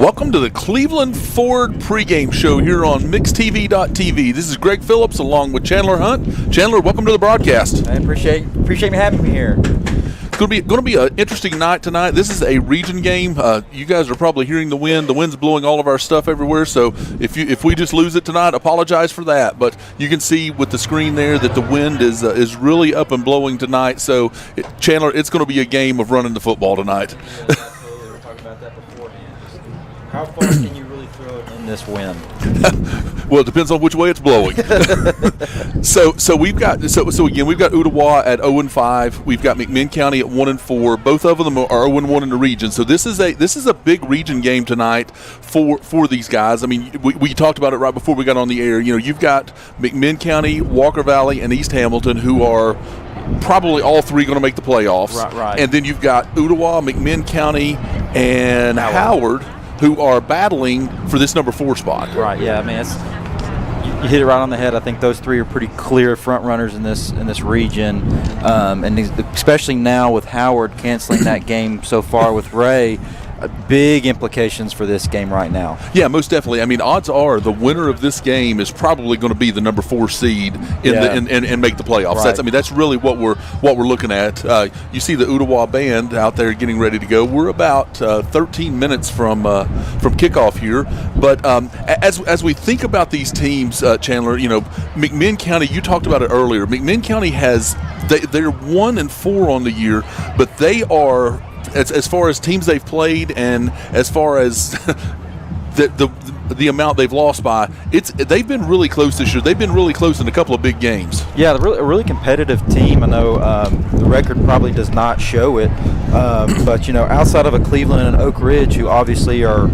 Welcome to the Cleveland Ford pregame show here on MixTV.tv. This is Greg Phillips along with Chandler Hunt. Chandler, welcome to the broadcast. I appreciate me having me here. It's going to be an interesting night tonight. This is a region game. You guys are probably hearing the wind. The wind's blowing all of our stuff everywhere. So if we just lose it tonight, apologize for that. But you can see with the screen there that the wind is really up and blowing tonight. So Chandler, it's going to be a game of running the football tonight. We were talking about that beforehand. How far can you really throw it in this wind? Well, it depends on which way it's blowing. So we've got Ooltewah at 0-5. We've got McMinn County at 1-4. Both of them are 0-1 in the region. So this is a big region game tonight for these guys. I mean, we talked about it right before we got on the air. You know, you've got McMinn County, Walker Valley, and East Hamilton, who are probably all three going to make the playoffs. Right. And then you've got Ooltewah, McMinn County, and Howard, who are battling for this number 4 spot. Right, yeah, I mean, you hit it right on the head. I think those three are pretty clear front runners in this region, and especially now with Howard canceling that game so far with Ray. Big implications for this game right now. Yeah, most definitely. I mean, odds are the winner of this game is probably going to be the number 4 seed and make the playoffs. Right. That's really what we're looking at. You see the Ooltewah band out there getting ready to go. We're about 13 minutes from kickoff here. But as we think about these teams, Chandler, you know, McMinn County. You talked about it earlier. McMinn County they're 1-4 on the year, but they are. As far as teams they've played and as far as the amount they've lost by, they've been really close this year. They've been really close in a couple of big games. Yeah, they're a really competitive team. I know the record probably does not show it, but you know, outside of a Cleveland and Oak Ridge, who obviously are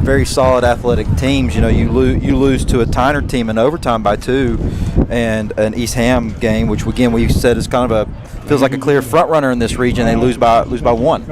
very solid athletic teams. You know, you lose to a Tyner team in overtime by 2, and an East Ham game, which again we said is kind of feels like a clear front runner in this region. They lose by 1.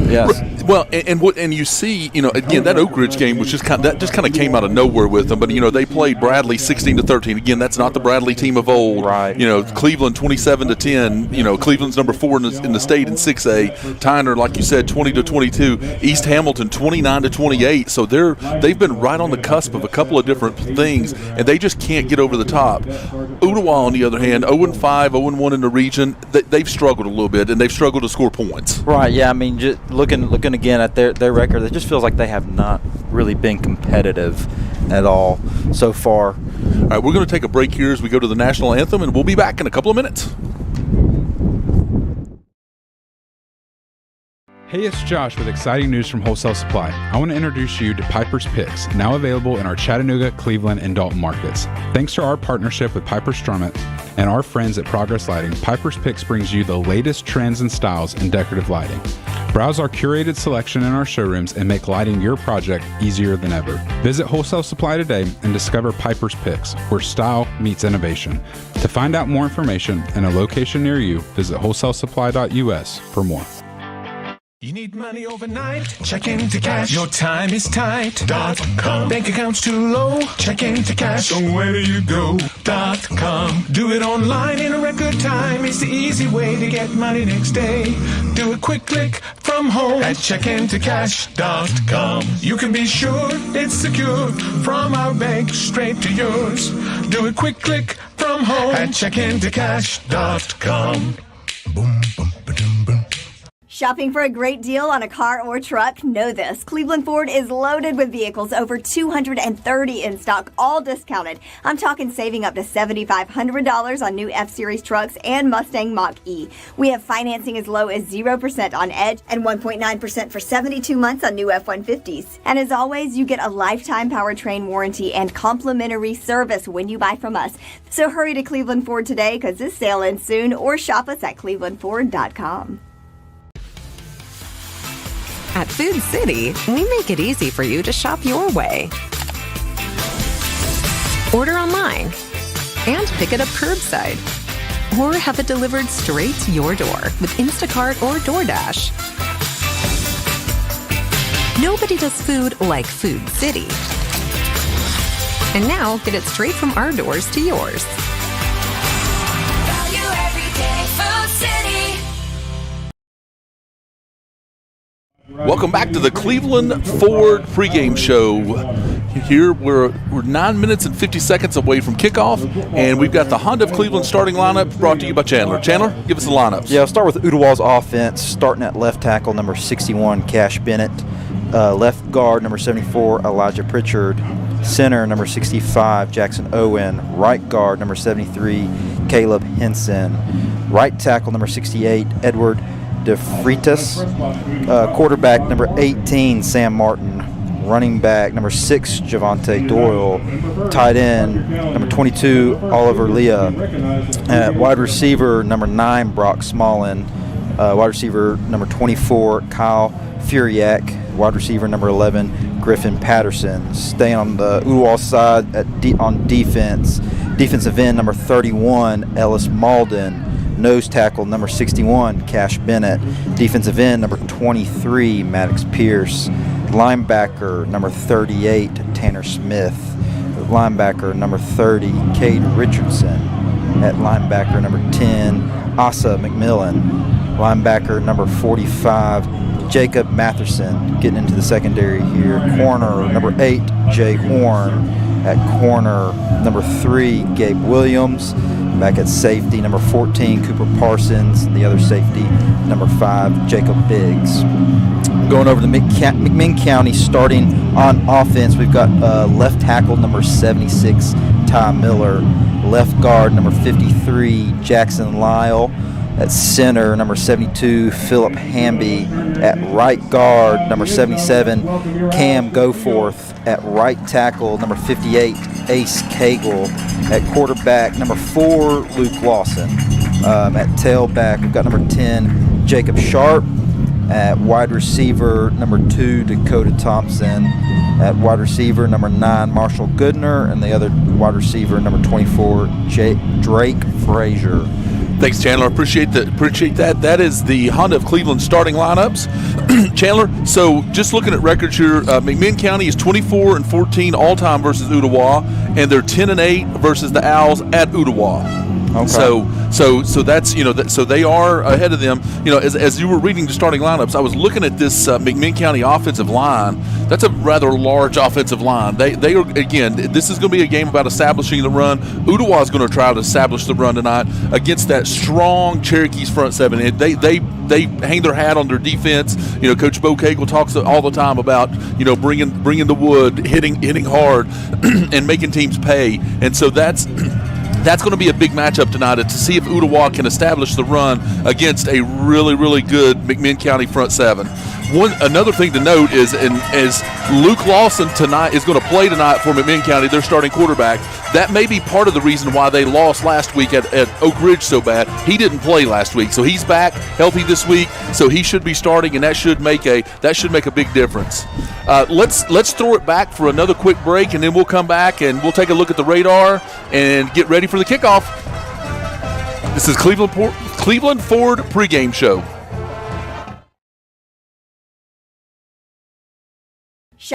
Yes. Well, and you see, you know, again, that Oak Ridge game was just kind of came out of nowhere with them. But you know, they played Bradley 16-13. Again, that's not the Bradley team of old. Right. You know, Cleveland 27-10. You know, Cleveland's number 4 in the state in 6A. Tyner, like you said, 20-22. East Hamilton 29-28. So they've been right on the cusp of a couple of different things, and they just can't get over the top. Ooltewah, on the other hand, 0-5, 0-1 in the region. They've struggled a little bit, and they've struggled to score points. Right. Yeah. I mean, just looking again at their record, it just feels like they have not really been competitive at all so far. All right, we're going to take a break here as we go to the national anthem, and we'll be back in a couple of minutes. Hey, it's Josh with exciting news from Wholesale Supply. I want to introduce you to Piper's Picks, now available in our Chattanooga, Cleveland, and Dalton markets. Thanks to our partnership with Piper Strummett and our friends at Progress Lighting, Piper's Picks brings you the latest trends and styles in decorative lighting. Browse our curated selection in our showrooms and make lighting your project easier than ever. Visit Wholesale Supply today and discover Piper's Picks, where style meets innovation. To find out more information and a location near you, visit wholesalesupply.us for more. You need money overnight? Check into cash. Your time is tight. .com. Bank account's too low? Check into cash. So where do you go? .com. Do it online in a record time. It's the easy way to get money next day. Do a quick click from home at checkintocash.com. You can be sure it's secure from our bank straight to yours. Do a quick click from home at checkintocash.com. Boom, boom, ba-dum, boom. Shopping for a great deal on a car or truck? Know this. Cleveland Ford is loaded with vehicles, over 230 in stock, all discounted. I'm talking saving up to $7,500 on new F-Series trucks and Mustang Mach-E. We have financing as low as 0% on Edge and 1.9% for 72 months on new F-150s. And as always, you get a lifetime powertrain warranty and complimentary service when you buy from us. So hurry to Cleveland Ford today, because this sale ends soon, or shop us at clevelandford.com. At Food City, we make it easy for you to shop your way. Order online and pick it up curbside, or have it delivered straight to your door with Instacart or DoorDash. Nobody does food like Food City. And now, get it straight from our doors to yours. Value every day, Food City. Welcome back to the Cleveland Ford pregame show. Here we're 9 minutes and 50 seconds away from kickoff, and we've got the Honda of Cleveland starting lineup brought to you by Chandler. Chandler, give us the lineups. Yeah, I'll start with Ooltewah's offense, starting at left tackle, number 61, Cash Bennett. Left guard, number 74, Elijah Pritchard. Center, number 65, Jackson Owen. Right guard, number 73, Caleb Henson. Right tackle, number 68, Edward DeFreitas. Quarterback, number 18, Sam Martin. Running back, number 6, Javante Doyle. Tight end, number 22, Oliver Leah. Wide receiver, number 9, Brock Smallin. Wide receiver, number 24, Kyle Furiak. Wide receiver, number 11, Griffin Patterson. Staying on the Ooltewah side on defense. Defensive end, number 31, Ellis Malden. Nose tackle, number 61, Cash Bennett. Defensive end, number 23, Maddox Pierce. Linebacker, number 38, Tanner Smith. Linebacker, number 30, Cade Richardson. At linebacker, number 10, Asa McMillan. Linebacker, number 45, Jacob Matherson. Getting into the secondary here. Corner, number 8, Jay Horn. At corner, number 3, Gabe Williams. Back at safety, number 14, Cooper Parsons. The other safety, number 5, Jacob Biggs. Going over to McMinn County, starting on offense, we've got left tackle, number 76, Ty Miller. Left guard, number 53, Jackson Lyle. At center, number 72, Philip Hamby. At right guard, number 77, Cam Goforth. At right tackle, number 58, Ace Cagle. At quarterback, number 4, Luke Lawson. At tailback, we've got number 10, Jacob Sharp. At wide receiver, number 2, Dakota Thompson. At wide receiver, number 9, Marshall Goodner. And the other wide receiver, number 24, Drake Frazier. Thanks, Chandler. Appreciate that. That is the Honda of Cleveland starting lineups. Chandler, so just looking at records here, McMinn County is 24-14 all-time versus Ooltewah, and they're 10-8 versus the Owls at Ooltewah. Okay. So that's so they are ahead of them. As you were reading the starting lineups, I was looking at this McMinn County offensive line. That's a rather large offensive line. They are, again, this is going to be a game about establishing the run. Ooltewah is going to try to establish the run tonight against that strong Cherokee's front seven. They hang their hat on their defense. Coach Bo Cagle talks all the time about bringing the wood, hitting hard, and making teams pay. And so that's going to be a big matchup tonight to see if Ooltewah can establish the run against a really, really good McMinn County front seven. Another thing to note is as Luke Lawson tonight is going to play tonight for McMinn County, their starting quarterback. That may be part of the reason why they lost last week at Oak Ridge so bad. He didn't play last week, so he's back healthy this week. So he should be starting, and that should make a big difference. Let's throw it back for another quick break, and then we'll come back and we'll take a look at the radar and get ready for the kickoff. This is Cleveland Ford pregame show.